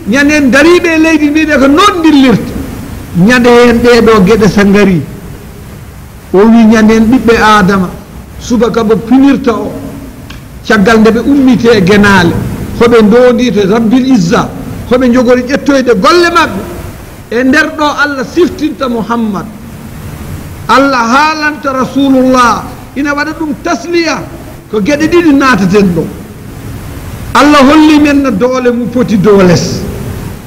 ñanden dariɓe e leydi mbiɓe ko noon dillirta ñande hen ɗeɗo gueɗe so ngari o wi ñanden ɓiɓɓe adama subaka mo pinirta o caggal nde ɓe ummite e guenale hoɓe ndondi to rabbil izza hoɓe jogori ƴettoyde golle mabɓe e nder ɗo Allah siftinta Muhammad Allah haalanta rasulullah ina waɗa ɗum tasliya ko gueɗe ɗiɗi nataten ɗo Allah holli men no doole mum foti dooles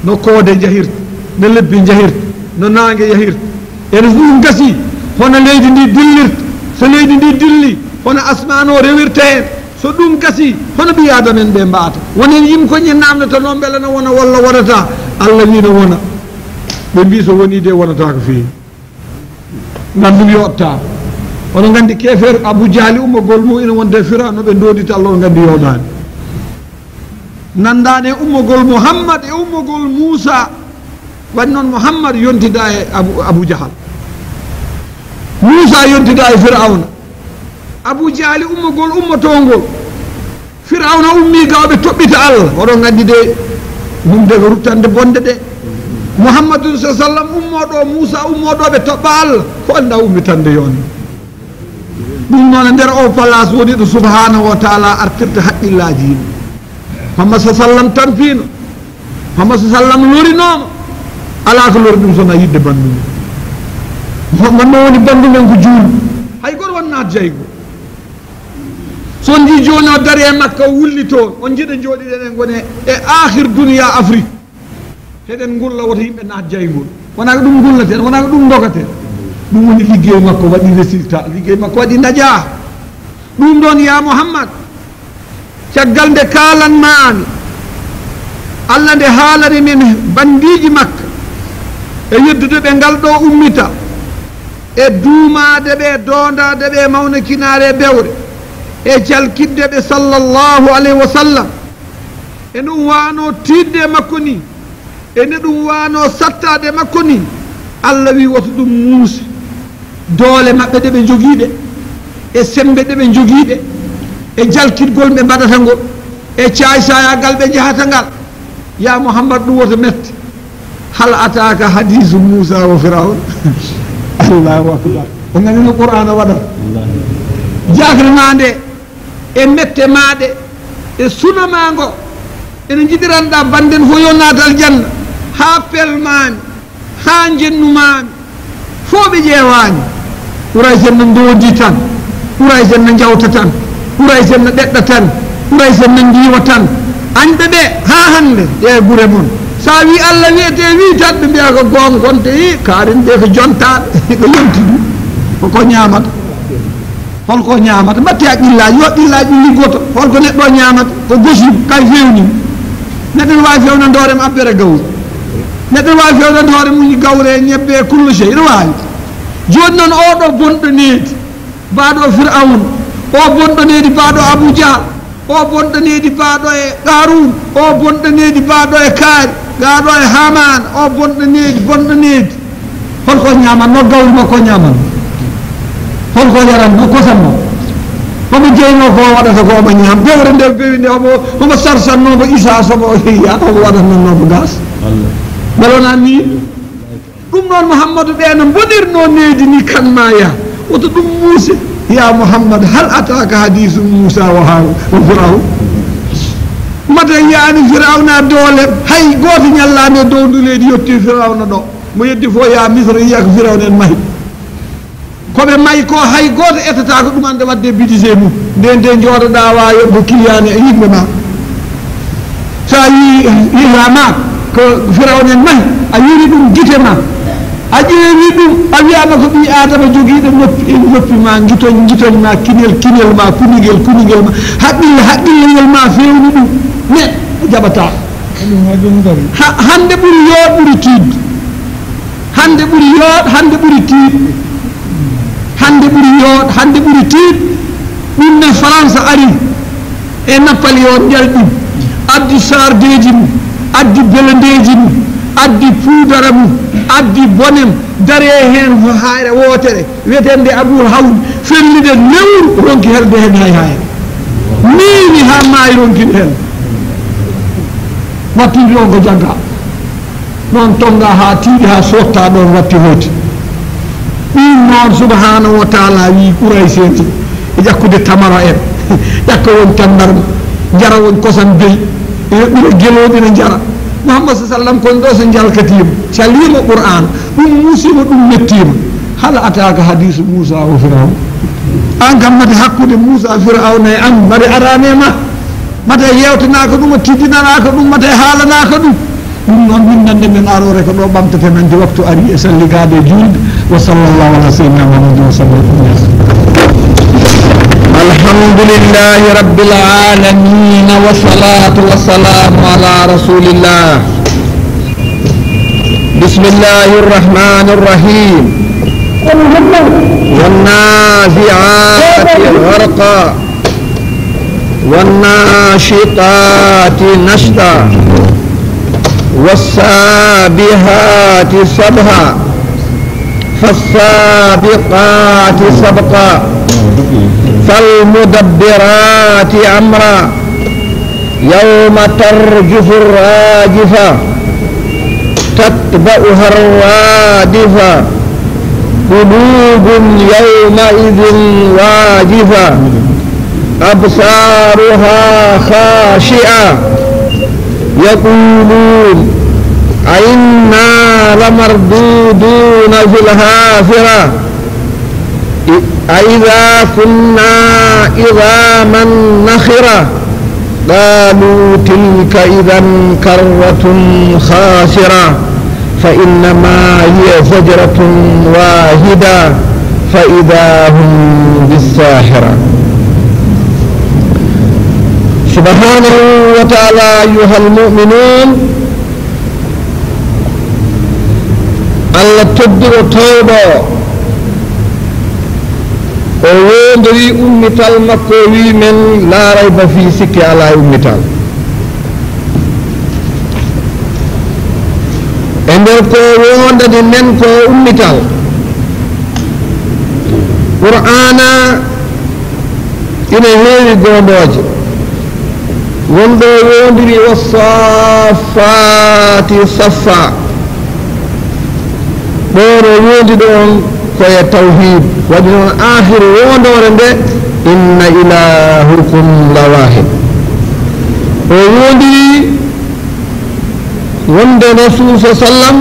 no koode jahirta no lebbi jahirta no nangue yahirta ene ɗum gasi hono leydi ndi dillirta so leydi ndi dilli hono asman o rewirta hen so ɗum gasi hono ɓi adamen ɓe mbata wonen yim koñe namdata noon beele no wona walla wonata Allah wi no wona ɓe mbi so woni de wonata ko feewi ngam ɗum yotta ono gandi kefeer Abou Diali ummogol mum ina wonde fira no ɓe dodita Allah o gandi yowɗani nandane e ummogol Muhammad e ummogol Moussa waɗi noon Muhammad yontida e Abou Jahal Moussa yontida e Firawna Abou Diali ummogol ummotongol Firawna ummi gawɓe toɓɓita Allah oɗon gandi de humde ko ruttande bonde ɗe Muhammadun sa sallam ummoɗo Moussa ummoɗoɓe toɓɓa Allah ko anda ummitande yon ɗum noon e nder o place woni ɗo subhanahu wa taala artirta haqqillaji yimɓe Muhammad sa sallam tampino Muhammad sa sallam lorinoma ala ko lori ɗum sona yidde bandum gonno woni bandumen ko juulɗo hay goto wonnat jaygo so on ji joni o dari e Makka o wulli toon on jiɗa jooɗiɗen en gone e akhir duniya Afrique heɗen gulla woto yimɓe naat jaygol wona ko ɗum gullaten wona ko ɗum dogaten ɗum woni liggey makko waɗi résultat liggey makko waɗi najaa ɗum ɗon ya Muhammad caggal nde kalanmami Allah nde haalani men bandiji Makka e yeddude ɓe ngal ɗo ummita e duumade ɓe dondade ɓe mawnakinare e bewre e jalkidde ɓe sallallahu alayhi wa sallam e ɗum wano tidde makko ni ene ɗum wano sattade makko ni Allah wi woto ɗum muusi doole maɓɓe ɗe ɓe jogiiɗe e sembe ɗe ɓe jogiiɗe e jalkitgol ɓe mbaɗata ngol e caysayagal ɓe jahata ngal ya Muhammad ɗum woto mette hal ataka hadisu Moussa wa Firaun Allahu akbar o ganino Qur'ana waɗata jakrema nde e mette maɗe e sunama ngo ene jiɗiranɗa banden fo yo natal janna ha pelmani ha jennumami fo ɓe ƴewani ɓuray sen no doodi tan ɓuray sen no jawta tan ɓuray sen no ɗeɗɗa tan ɓuray sen no jiiwa tan añɓe ɓe ha hande ƴe gure mon sa wi Allah wiyete wi tan ɓe mbiya ko gonga gonte i kaaren ɓe ko jontaɓe ko yonti ɗum koko ñamata holko ñamata mbatti haqqillaji yo qillaji liggoto holko neɗɗo ñamata ko gosim kay fewni neɗɗo ne wawi fewnande hoore mum abbere gawri neɗɗo ne wawi fewnande hoore mum gawre ñebbe e kullo chey ene wawi joni noon oɗo bonɗo needi mbaɗo Firawna o bonɗo needi mbaɗo Abou Dial o bonɗo needi mbaɗo e Qarun o bonɗo needi mbaɗo e Kaari gaɗo e Haman o bonɗo needi holko ñaman no gawri makko ñaman holko yaranno kosanno homo jeyno ko waɗata ko omo ñaam bewre nde bewi nde homo sarsannomo Isa somo ya omo waɗatnannomo gas belona ni ɗum noon Mouhammadou ɓe no bonirno needi ni kanmaya woto ɗum muuse ya Mouhammad hal ataka hadisu Moussa wa Firaun mata yaani Firawna doole hay goto ñallani e dow ndu leydi yetti Firawna ɗo mo yeddi fo ya Misra yiya ko Firawna en mahi koɓe mayi ko hay goto ettata ko ɗumande wadde bidise mum nde jooɗoɗa wawi ko kiliyani e yimɓe ma sa yihama ko Firawna en mahi a yiri ɗum guite ma a ƴeewi ɗum a wiyama ko ɓi adama joguiɗo noppi ma guitoñ ma kinel ma kuniguel ma haqqilleyel ma fewni ɗum neɗɗo jaɓata hande ɓuuri yooɗ ɓuuri tiidde hande ɓuuri yooɗ hande ɓuuri tiiɗ hande ɓuuri yooɗ hande ɓuuri tiiɗ ɗum ne France ari e Napoléon ƴalɗum addi sardeji mum addi belendeji mum addi puudara mum addi bonem dare hen hayre wotere wiyetende Abou Hawl fellide lewru ronki helde hen hay hayre mini ha maayi ronkide hen wattidi o ko jagga non tonga ha tiiɗi ha sotta ɗon watti hooti ɗum noon subhanahu wa taala wi ɓuray seenti e ƴakkude tamara en ƴakka won tandarma jara won kosam beyi e ɓura geloɗi ne jara Muhammad sallam kon ɗo so jalkatima calima qur'an ɗum musima ɗum mettima hal ataka hadisu Musa o Firaun an kam mate hakkude Musa Firaun e an mbaɗe aranema mate yewtanaka ɗum o tiddinanaka ɗum mate haalanaka ɗum ɗum noon min nande men arore ko ɗo ɓamtate men de waktu ari e salligade e julde wa sallallahu ala sayyidina Muhammadin wa sallam الحمد لله رب العالمين والصلاة والسلام على رسول الله بسم الله الرحمن الرحيم والنازعات غرقا والناشطات نشطا والسابحات سبحا فالسابقات سبقا فالمدبرات أمرا يوم ترجف الراجفة تتبعها الرادفة قلوب يومئذ واجفة أبصارها خاشعة يقولون أئنا لمردودون في الحافرة أإذا كنا عظاما نخرة قالوا تلك إذا كرة خاسرة فإنما هي زجرة واحدة فإذا هم بالساحرة سبحانه وتعالى أيها المؤمنون الله تبدو توبة o wondiri ummital makko wi men la rayba fi sikki ala ummital e nder ko wondade men ko ummital qur'ana ina heewi gondoje wonɗo wondiri wassafati saffa ɓono wondi ɗon koye tawhid waɗi noon akhiru wondore nde inna ilahukum lawahid o wondiri wonde rasul sa sallam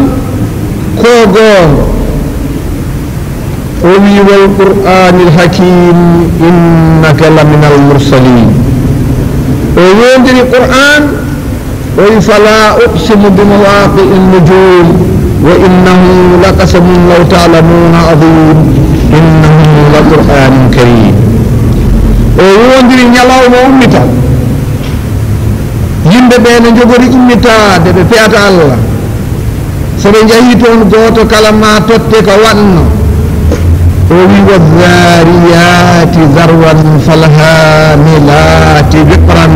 ko goongo o wi wal qur'anil hakim innaka lamin al mursalin o wondiri qur'an o wi fala uqsimu bi mawaqi'i nujum وإنه لقسم لو تعلمون عظيم إنه لقرآن كريم ووندري نيلاوما أمتا yimɓe ɓe ne jogori ummitaade ɓe peata Allah so ɓe njahi toon gooto kala ma totte ko waɗno o wi wazariyati zarwan falhamilati wiqran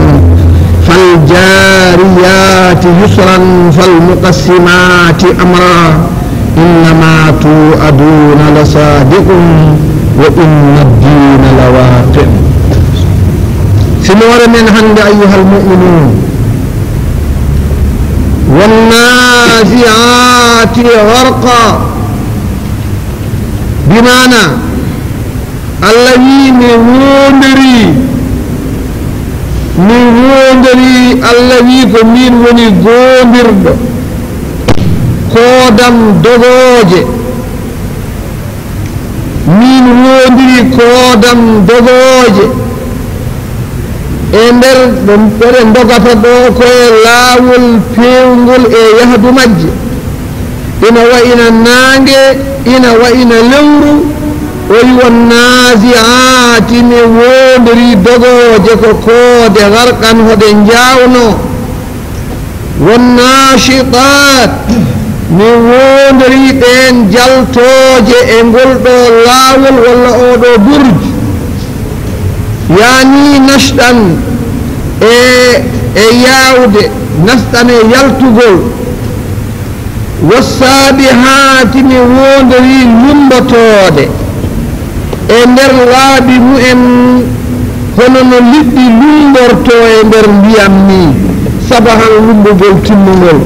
فالجاريات يسرا فالمقسمات أمرا إنما توعدون لصادق وإن الدين لواقع سنور من هند أيها المؤمنون والنازعات غرقا بمعنى الذين وندري min wondiri Allah wi ko min woni gondirɗo koodam dogoje min wondiri koodam dogoje e nder ɓeɗe dogata ɗo koye laawol pewngol e yahdu majje ina wayina naange ina wayina lewru o wi wannazi'ati mi wondiri dogoje ko koode garqan hoɗe jawno wannashitat mi wondiri ɗen jaltoje e ngol ɗo laawol walla oɗo burji yani nashɗan e yawde nasɗan e yaltugol wassabihati mi wondiri lumbotode e nder laabi mu'en hono no liɗɗi lumborto e nder ndiyam ni sabahan lumbugol timmugol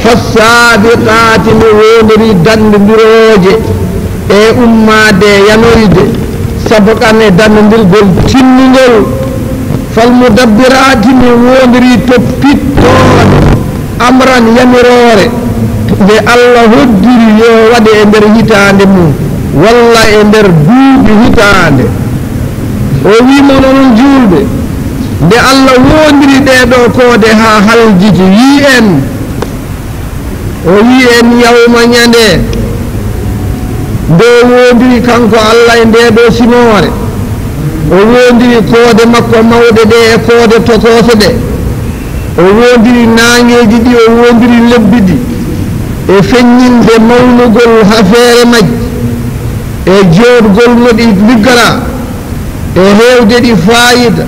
fassabiqati mi wondiri dandidiroje e ummade yanoride sabakan e dandidirgol timmugol falmudabbirati mi wondiri toppittoode amran yamirore nde Allah hoddiri yo waɗe e nder hitande mum walla e nder duuɓi hitande o wimo noon julɓe nde Allah wondiri ɗeɗo koode ha haljiti wi en yawma ñande nde wondiri kanko Allah e ndeɗo simore o wondiri koode makko mawɗe ɗe e koode tokose ɗe o wondiri nangeji ɗi o wondiri lebbi ɗi e feññinde mawnugol hafeere majji e jooɗgol no ɗi liggara e heewde ɗi faayida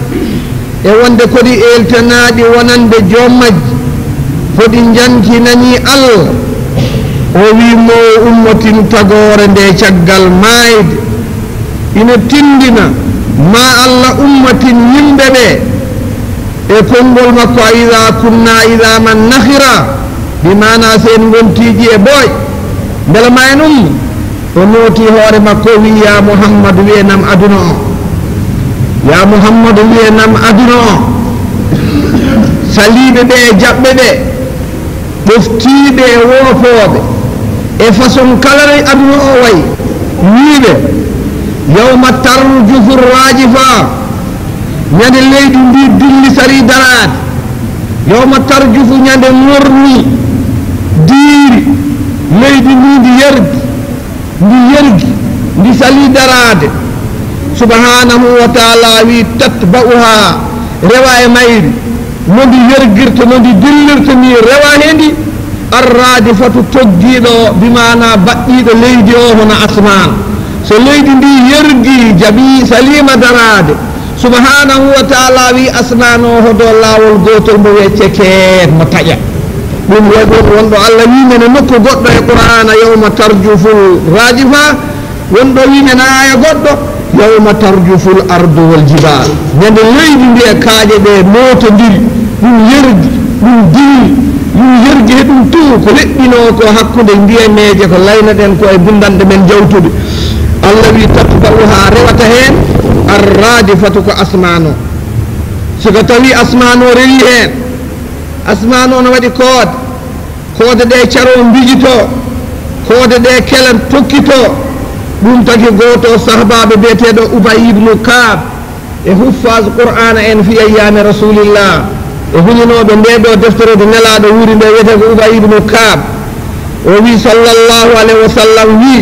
e wonde koɗi eltanaaɗi wonande joom majji koɗi jantinani Allah o wimo ummotin tagoore nde caggal maayde ina tindina ma Allah ummatin yimɓe ɓe e konngol makko a ida kunna ida man nahira bimana sen gontiji e boy mbela ma en umma o nooti hoore makko wi ya Muhammadu wiyenam aduna o ya Muhammadu wiyenam aduna o saliɓe ɓe e jaɓɓe ɓe ɓoftiɓe e woofooɓe e façon kala no aduna o wayi wiiɓe yawma tarjufu rajifa ñande leydi ndi dilli sari daraade yawma tarjufu ñande morni diiri leydi ndi yergi ndi sali daraade subhanahu wa taala wi tatba'uha rewa e mayri no ndi yergirta no ndi dillirta ni rewa hendi arradifatu toggiiɗo bimana baɗɗiiɗo leydi o hono asman so leydi ndi yergi jaɓi salima daraade subhanahu wa taala wi asman o hodo laawol gotol mo wecce keet mo taƴa ɗum waɗon wonɗo Allah wimen e nokku goɗɗo e qur'ana yawma tarjuful rajifa wonɗo wimen aya goɗɗo yawma tarjuful ardu wal jibal ñande leydi ndi e kaaƴe ɗe motodiri ɗum yergi ɗum diri ɗum yergi he ɗum tu ko leɗɗino ko hakkude ndiyameje ko layna ɗen ko e bundanɗe men jawtude Allah wi tatba'uha rewata hen arradifatu ko asman o siko tawi asman o rewi hen asman o no waɗi koode ɗe caro mbijito koode ɗe kelan tokkito ɗum tagi goto sahabaɓe biyeteɗo Ubay ibnu Ka'b e huffaz qur'ana en fi ayyami rasulillah e huñinoɓe ndeɗo deftere de nelaɗo wuuri nde wiyete ko Ubay ibnu Ka'b o wi sallallahu alayhi wa sallam wi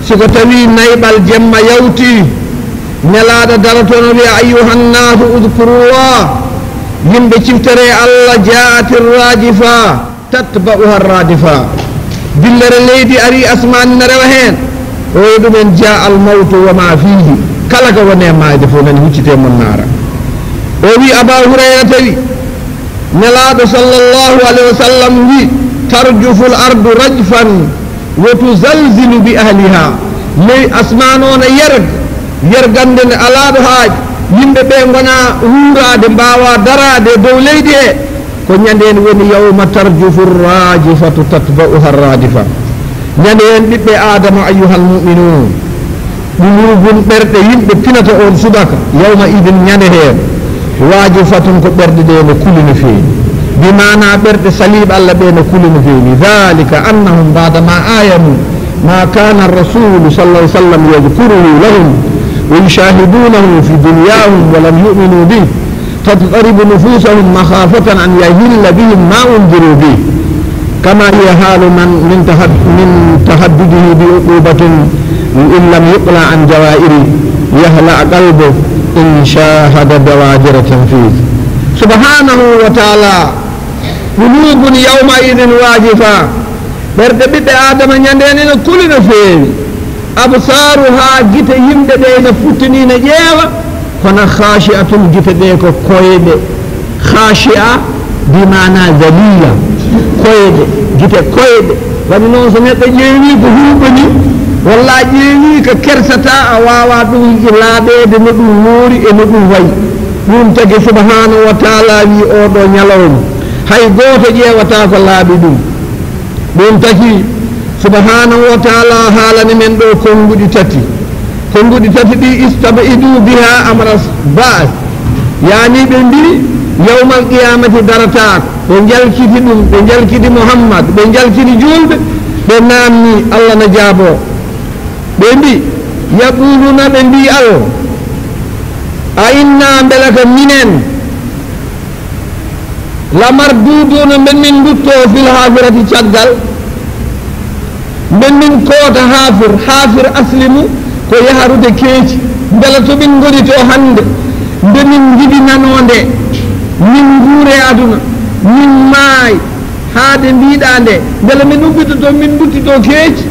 siko tawi nayɓal jemma yawti nelaɗo daratono wiya ayyuhannasu udkurullah yimɓe ciftere Allah jaati rajifa tatba'uha radifa dillere leydi ari asmani na rewa hen o wi ɗumen jaa al mawtu wa ma fihi kala ko woni e maayde fof nani huccite mon naara o wi Aba Hurayrata wi nelaɗo sallallahu alayhi wa sallam wi tarjufu l ardu rajfan wa tuzalzilu bi ahliha ley asman o no yergande nde alaɗo haaji yimɓe ɓe gona huurade mbawa darade dow leydi he ko ñanden woni yawma tarjufu rajifatu tatba'uha radifa ñande hen ɓiɓɓe adama ayyuhal mu'minun ɗumrugun ɓerɗe yimɓe pinata on subaka yawma idin ñande hen wajifatun ko ɓerɗe ɗe no kuli no feewi bimana ɓerɗe saliɓe Allah ɓe no kuli no feewi dhalika annahum badama ayanu ma kana ar-rasulu sallallahu alaihi wasallam yadhkuruhu lahum ويشاهدونه في دنياهم ولم يؤمنوا به تضطرب نفوسهم مخافة أن يهل بهم ما أنذروا به كما هي حال من تهدده بعقوبة إن لم يقلع عن جوائره يهلع قلبه إن شاهد بوادر تنفيذ سبحانه وتعالى قلوب يومئذ واجفة برد بيت آدم يندين كل نفيذ absaruha gite yimɓe ɗe ne futtini ne ƴeewa kono khashi'atun gite ɗe ko koyɗe khashi'a bimana dalila koyɗe gite koyɗe waɗi noon so neɗɗo ƴeewi ko huuɓani walla ƴeewi ko kersata a wawa ɗum laaɓede no ɗum woori e no ɗum wayi ɗum tagi subhanahu wa taala wi oɗo ñalawma hay goto ƴewata ko laaɓi ɗum taki subhanahu wa taala haalani men ɗo konguɗi tati ɗi istabidu biha amras ba'as yani ɓe mbi yawmal qiyamati daratako ɓe jalkiti ɗum ɓe jalkiti muhammad ɓe jalkiti julɓe ɓe namni allah na jaabo ɓe mbi yaquluna ɓe mbi allah a inna beele ko minen lamarduduna ben min dutto fil hafirati caggal ben min koota hafir aslimu ko yaharude keeci beele to min goni to hande nde min jiɗi nanode min guure aduna min maay haade mbiɗa nde beele min ubbitoto min duttito keeci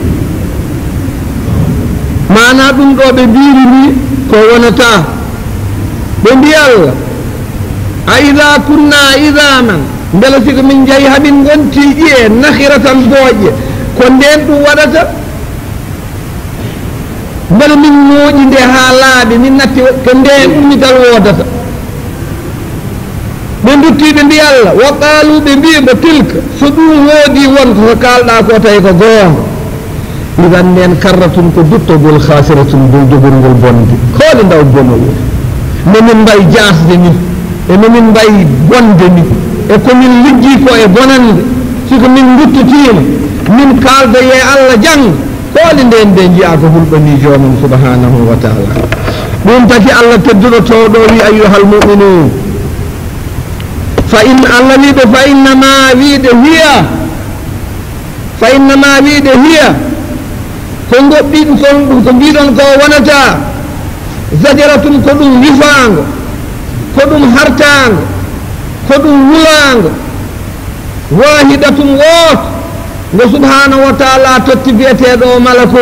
mana ɗum ɗo ɓe mbiri ni ko wonata ɓe mbi allah a ida kunna idaman beele siko min jeeyi hamin gonti ƴiye nahiratan booƴƴe ko nden ɗum waɗata beele min mooƴi nde ha laaɓi min natti ko nden ummital wodata ɓe dutti ɓe mbi allah wa qalu ɓe mbiɓe tilka so ɗum woodi wonko ko kalɗa ko tawi ko goonga idan nden karratun ko duttogol khasiratun dow jogorngol bonde hoole ndaw bonowo nomin mbayi jasde ni e nomin mbayi bonde ni e komin liggi ko e bonande siko min guttotima min kalda ye allah jangga hoole nden nde jiya ko hulɓani jomum subhanahu wa taala ɗum taki allah tedduɗo towɗo wi ayyuhal muminun fa in allah wiɓe fa innama wiide hiya ko goɗɗiɗ kon ɗum ko mbiɗon ko wonata zajaratun ko ɗum wifango ko ɗum hartango ko ɗum wulango wahidatun woto ngo subhanahu wa taala totti biyeteɗo malako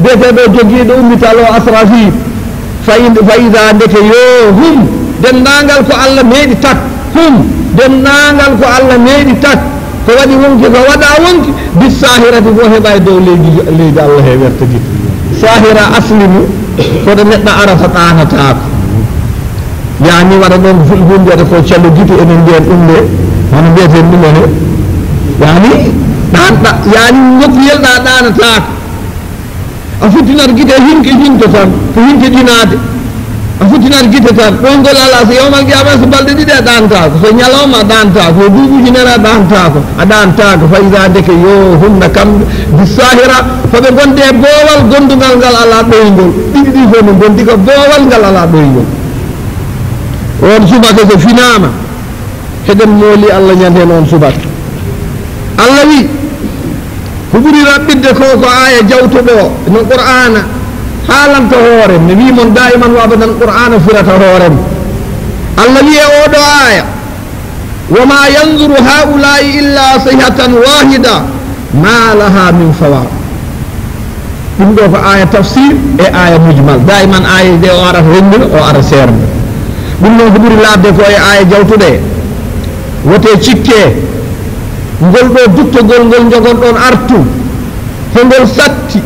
biyeteɗo joguiɗo ummital o asrafil fa ida ndeke yo hum dendagal ko allah meeɗi tat dendagal ko allah meeɗi tat ko waɗi wonki ko waɗa wonki bis sahirati fo heɓa e dow leydi allah he wertadi sahira aslimu koɗo neɗɗo arata ɗanatako yani waɗa ɗon fulful mbiyata ko callo guite enen mbiyen ɗum nde hono mbiyeten ɗumone yani ɗanɗa yani nokkuyelɗa ɗanatako a futtinat guite hinki hinto tan ko hinki ɗinade a futtinat guite tan ɗoygol ala so yawmal qiyama so balɗe ɗiɗi a ɗantako so ñalawma a ɗantako so duuɓuji nere a ɗantako a ɗantako fa ida ndeke yo hunna kamɓe bisahira koɓe gonde e boowal gondugal ngal ala ɗoygol ɗiɗi ɗi fof no gondi ko boowal ngal ala ɗoygol on subaka so finama heɗen mooli allah ñanden on subaka allah wi ko ɓuri raɓɓidde ko aya jawtuɗo no qur'ana haalanta hoorem mi wimon daiman wa abadan qur'ana firata hoorem allah wi e oɗo aya wama yanzuru haulai illa sayhatan wahida ma laha min fawaq ɗum ɗo ko aya tafsir e aya mujmal daiman aya de o arata renndina o ara seerda ɗum noon ko ɓuri laabde ko e aya jawtuɗe wote cikke ngol ɗo duttogol ngol jogon ɗon artu hongol satti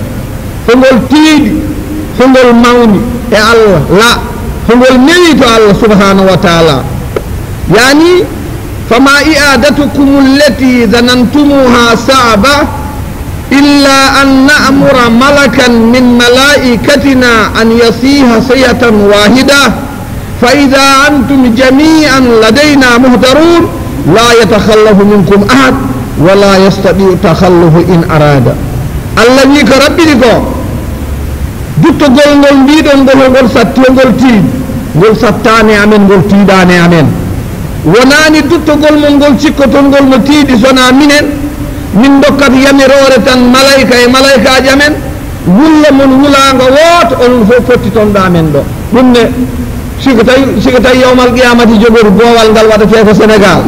hongol tiiɗi hongol mawni e allah la hongol newi to allah subhanahu wa taala yani fama i'adatukum allati zanantumuha sa'ba illa an na'mura malakan min malaikatina an yasiha sayatan wahida fa idha antum jami'an ladayna muhdarun la yatakhallafu minkum ahad wa la yastati'u takhallufu in arada allah wi ko rabbini ko duttogol ngol mbiɗon ngol satti ngol tiiɗi ngol sattane amen ngol tiiɗane amen wonani duttogol mon ngol cikkoton ngol no tiiɗi sona minen min dokkat yamirore tan malaika e malaikaji amen wulla mon wulago woto onon fof fottitonɗo amen ɗo ɗum ne siko tawi yawmal qiyamati jogoru boowal ngal waɗate ko sénégal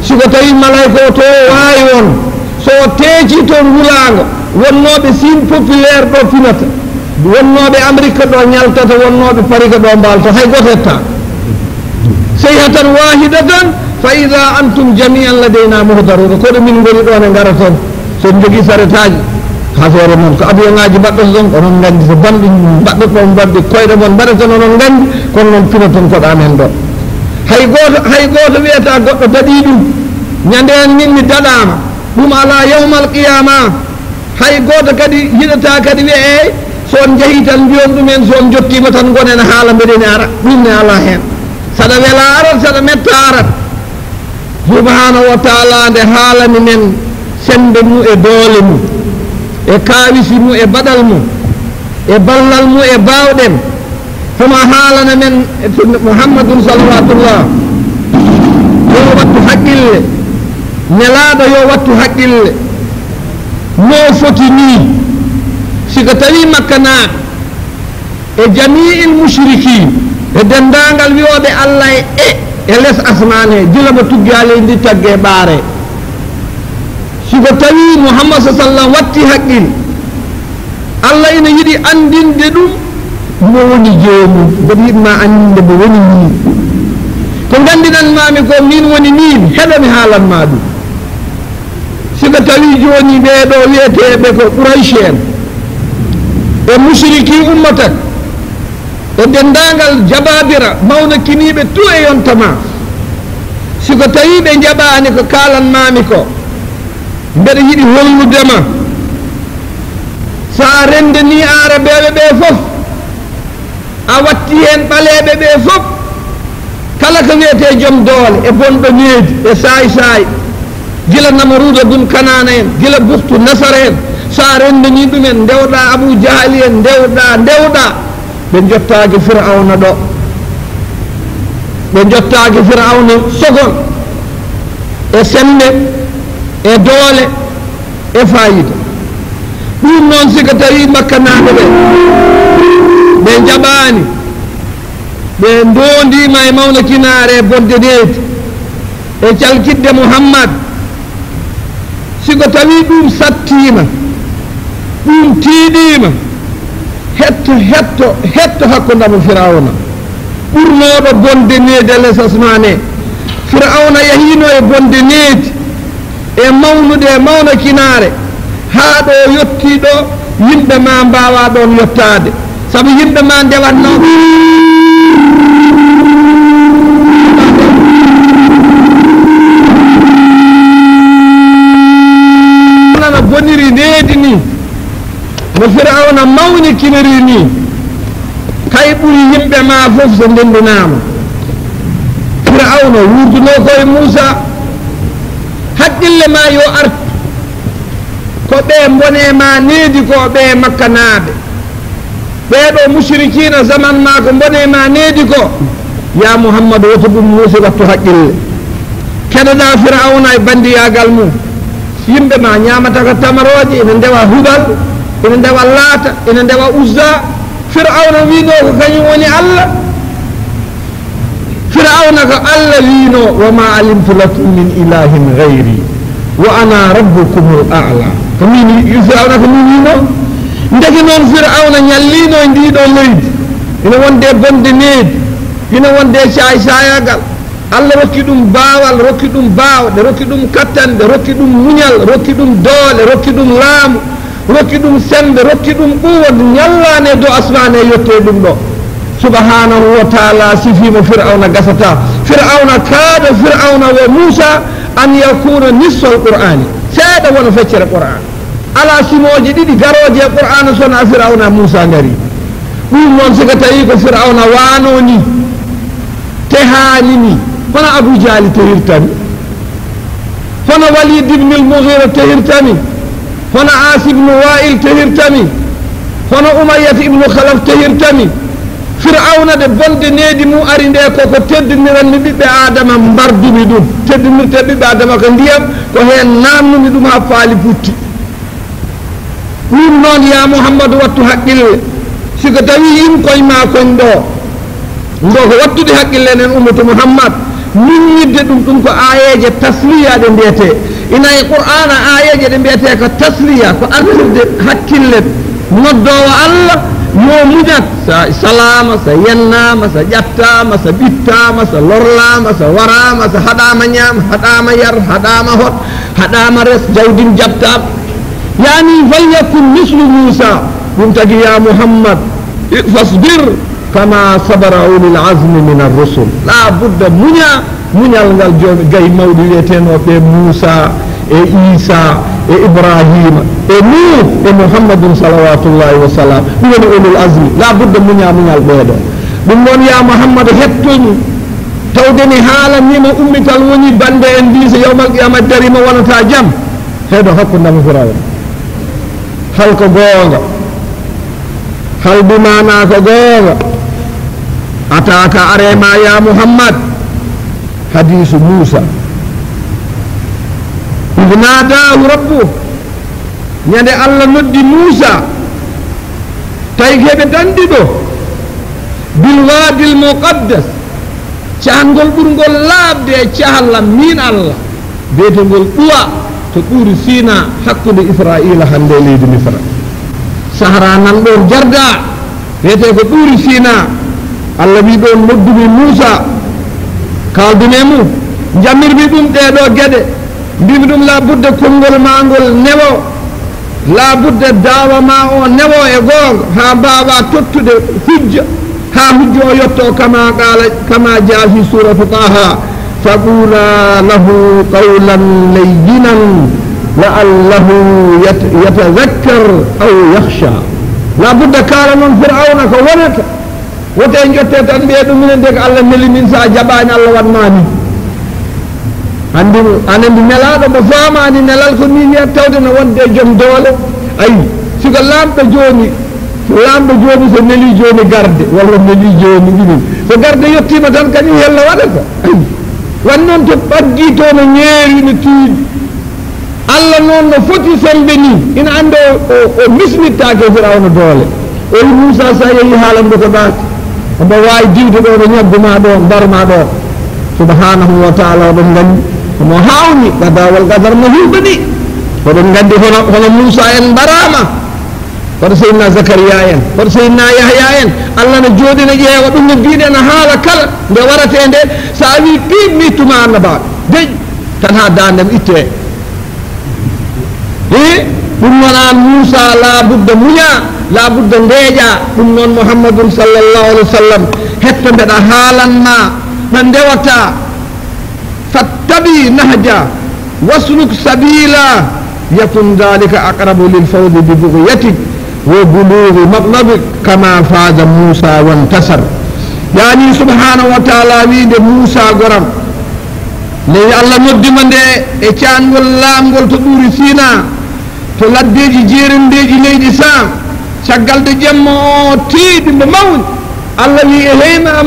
siko tawi malaika o to wawi won so teeci toon wulago wonnoɓe signe populaire ɗo finata wonnoɓe amérique ɗo ñaltata wonnoɓe parika ɗo mbalta hay goto hetta sayhatan wahidatan fa ida antum jami'an ladayna muhdaruna koɗo min goni ɗon e gara toon son jogui saretaji hasore moon ko avion ngaji mbaɗɗoto ɗon onon gandi so banɗi mbaɗɗoto ɗon mbaɗɗi koyɗe moon mbaɗata onon gandi kono noon pina toon koɗa men ɗo hay goto wiyata goɗɗo daɗi ɗum ñande en min mi daɗama ɗum ala yawmal qiyama hay goto kadi yiɗata kadi wiye so on jeehi tan mbiyon ɗumen so on jottima tan gonen haala mbeɗeni ara ɗum ne ala hen saɗa wela arat saɗa metta arat subhanahu wa taala nde haalani men sembe mum e doole mum e kawisi mum e baɗal mum e ballal mum e bawɗen foma haalana men muhammadun salawatullah yo wattu haqqille nelaɗo yo wattu haqqille no foti ni siko tawi makka naaɓe e jami'il mushrikin e dendagal wiyoɓe allah e less asmane jila mo tuggi ha leydi tagge ɓaare siko tawi muhammad sa sallam watti haqqil allah ina yiɗi andinde ɗum mo woni joomum mbeɗa yiɗma andinde mo woni ni ko gandiɗanmami ko min woni niin heɗomi haalanma ɗum siko tawi joni ɓeɗo wiyeteɓe ko Quraysh en e mushriki ummatak e dendagal jababira mawna kiniɓe tout e yontama siko tawi ɓe jaɓani ko kalanmami ko mbeɗa yiɗi holludema sa rendeni arabeɓe ɓe fof a watti hen ɓaleɓe ɓe fof kala ko wiyete joom doole e bonɗo needi e saay gila namaruda bun kanana en gila buktu nasara en sa rendeni ɗumen ndewɗa abou jahali en ndewɗa ɓe jottaki firawna ɗo ɓe jottaki firawna sogol e sembe e doole e fayida ɗum noon siko tawi makkanaɓe ɓe jaɓani ɓe ndondima e mawna kinare e bonde needi e calkidde muhammad siko tawi ɗum sattima ɗum tiiɗima hetto hakkundamo firawna ɓurnoɗo bonde needi less asmane firawna yahino e bonde needi e mawnude e mawna kinare haa ɗo yettiɗo yimɓe ma mbawa ɗon yettade saabu yimɓe ma ndewatno nana boniri needi ni no firawna mawni kiniri ni kay ɓuri yimɓe ma fof so ndendinama firawna wurduno koye Moussa haqqille ma yo art ko ɓe bone ma needi ko ɓe makkanaɓe ɓeɗo mushrikina zaman ma ko bone ma needi ko ya muhammadu woto ɗum muusi wattu haqqille keɗoɗa firawna e bandiyagal mum yimɓe ma ñamata ko tamaroje ene ndewa hubal ene ndewa laata ene ndewa uzza firawna wino ko kañum woni allah firawna ko allah wino wama alimtu lakum min ilahin gayri wa ana rabbukumul a'la ko min firawna ko min wino ndeke noon firawna ñallino e ndiɗo leydi ina wonde bonde needi ina wonde sayagal allah rokki ɗum baawal rokki ɗum baawɗe rokki ɗum kattanɗe rokki ɗum muñal rokki ɗum doole rokki ɗum laamu rokki ɗum sembe rokki ɗum ɓuwode ñallane dow asmane yette ɗum ɗo subhanahu wa taala sifima firawna gasata firawna kaada firawna wa Moussa an yakuna nisfal qur'ani seeɗa wona feccere qur'an ala simoje ɗiɗi garoje e qur'an sona firawna Moussa ngari ɗum noon siko tawi ko firawna wano ni tehani ni hono abou diali tehirtani hono walid ibne al mughira tehirtani hono as ibnu wa'il tehirtani hono umayyat ibnu khalaf tehirtani firawna de bonde needi mum ari nde koko teddiniranmi ɓiɓɓe adama mbardumi ɗum teddinirte ɓiɓɓe adama ko ndiyam ko hen namnumi ɗum ha faali putti ɗum noon ya mouhammadou wattu haqqille siko tawi yim koye ma koñ ɗo ndo ko wattude haqqille nen ummatu mouhammad miññidde ɗum ko ayeje tasliya ɗe mbiyete ina e qur'ana ayeje ɗe mbiyete ko tasliya ko artirde hakkille noddowo allah yo muñat sa salama sa yennama sa ƴattama sa ɓittama sa lorlama sa warama sa haɗama ñaam haɗama yar haɗama hot haɗama res jawdin jabtama yani falyakun mislu Moussa ɗum tagi ya Muhammad fasbir كما صبر أولي العزم من الرسل لا بد منيا ngal joni gay mawdi wiyeteno ɓe Moussa e Isa e Ibrahima e Nuh e Muhammadun salawatullahi wa salam ɗum woni ulul azmi la budda muñal ɓeeɗo ɗum noon ya Muhammad hettoñi tawdeni haalanima ummital woni bande en ndi so yawmal qiyamati darima wonata jaam heeɗo hakkundema Firawna hal ko goonga hal bimana ko goonga ataka arema ya Muhammad hadisu Musa إذ ناداه ربه ñande Allah noddi Musa tawi heɓe dandiɗo bil wadi al muqaddas cahangol ɓurgol laabde e cahallam min Allah biyetengol ɗuwa to ɓuuri Sina hakkude Israila hande leydi Misra sahara nan ɗon jarda wiyete ko ɓuuri Sina Allah wi ɗon noddumi Musa kaldune mum jammirmi ɗum ɗeɗo gueɗe mbimi ɗum la budde konngol ma ngol newo la budde dawa ma o newo e goonga ha mbawa tottude hujja ha hujja o yetto kama jaa fi suratu Taha faqula lahu qawlan layyinan la'allahu yatadhakkar aw yakhsha la budde kala noon Fir'auna ko wonata wote jotte tan mbiye ɗum minen de ko Allah neli min sa jaɓani Allah watmani andi anandi nelaɗo mo famani nelal ko ni wiya tawde no wonde joom doole ayi siko lamɗo joni so neli joni garde walla neli joni ɗinin so garde yettima tan kañum hella waɗata ayi wan noon to ɓaggi to no ñeeri no tiiɗi Allah noon no foti sembe ni ina ande o misnittake Firawna doole o wi Moussa sa yeehi haalamde ko ɗaati omo wawi diwde ɗo ɗo ñabbuma ɗo mbarma ɗo subhanahu wa taala oɗon gandi omo hawni gadawal gadar no hulɓani oɗon gandi hono Moussa en mbarama hoto seydina Zakariya en hoto seydina Yahya en Allah no jooɗina ƴeewa ɗum no mbiɗen haala kala nde warate nde sa wi piib mi tuma annabaɓe deƴ tan ha dandem itte ɗum noon an Moussa labudda muña labudda ndeeƴa ɗum noon Muhammadun sallallahu alaihi wa sallam hetto mbeɗa haalanma ɗo ndewata fattabi nahja wasluk sabila yakun dhalika aqrabu lil fawzi bi bughyatik wa bulughi matlabik kama faza Musa wantasar yani subhanahu wa ta'ala wiide Musa goram ley Allah noddima nde e caangol laamgol to ɓuuri Sina to laddeji jeerendeji leydi Sam caggal de jemma o tiiɗi mbo mawni Allah wi e heyma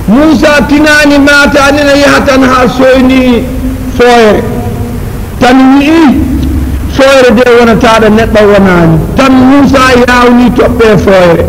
Musa tinani matani no yaha tan ha soyni fooyre tan wii fooyre de wonataɗo neɗɗo wonani tan Musa yawni toɓɓe fooyre